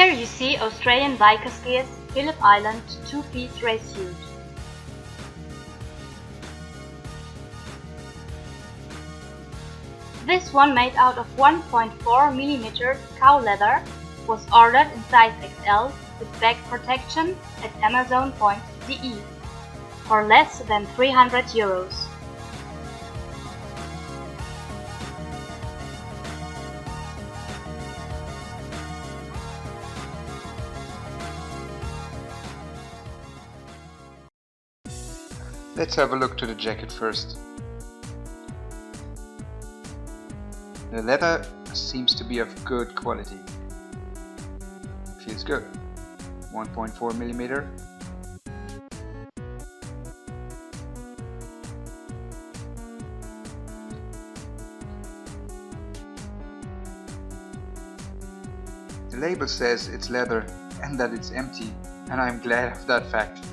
Here you see Australian biker skiers Phillip Island 2-piece race suit. This one, made out of 1.4mm cow leather, was ordered in size XL with back protection at Amazon.de for less than €300. Let's have a look to the jacket first. The leather seems to be of good quality. Feels good. 1.4mm. The label says it's leather and that it's empty, and I'm glad of that fact.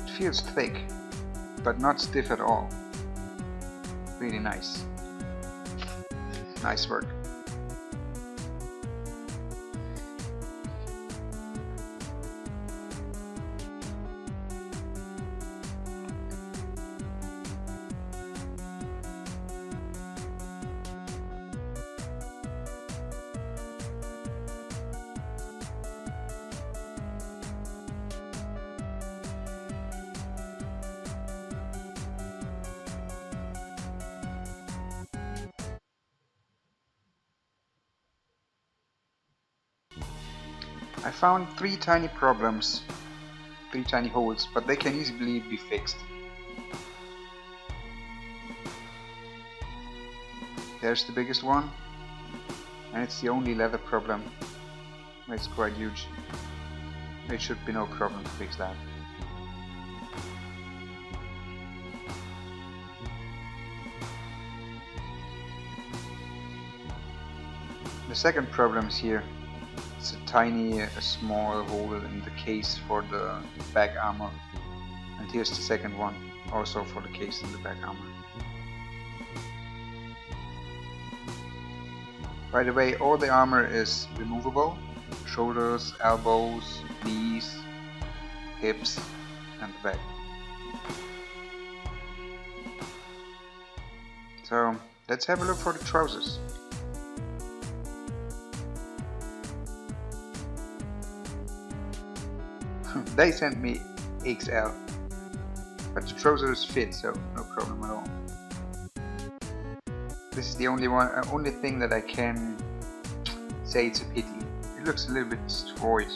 It feels thick, but not stiff at all. Really nice. Nice work. I found three tiny problems, three tiny holes, but they can easily be fixed. There's the biggest one, and it's the only leather problem. It's quite huge. There should be no problem to fix that. The second problem is here. It's a tiny, small hole in the case for the back armor, and here's the second one, also for the case in the back armor. By the way, all the armor is removable: shoulders, elbows, knees, hips, and the back. So let's have a look for the trousers. They sent me XL, but the trousers fit, so no problem at all. This is the only thing that I can say it's a pity. It looks a little bit destroyed,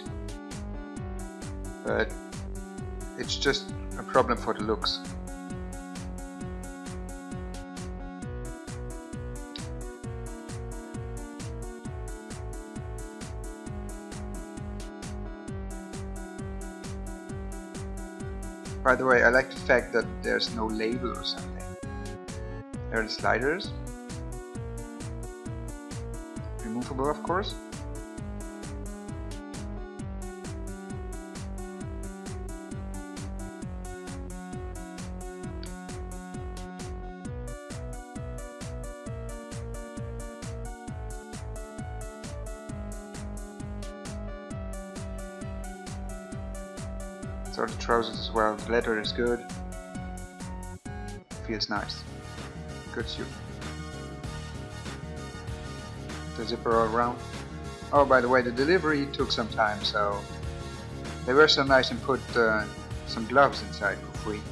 but it's just a problem for the looks. By the way, I like the fact that there's no label or something. There are the sliders. Removable, of course. So the trousers as well. The leather is good. Feels nice. Good suit. The zipper all around. Oh, by the way, the delivery took some time, so they were so nice and put some gloves inside for free.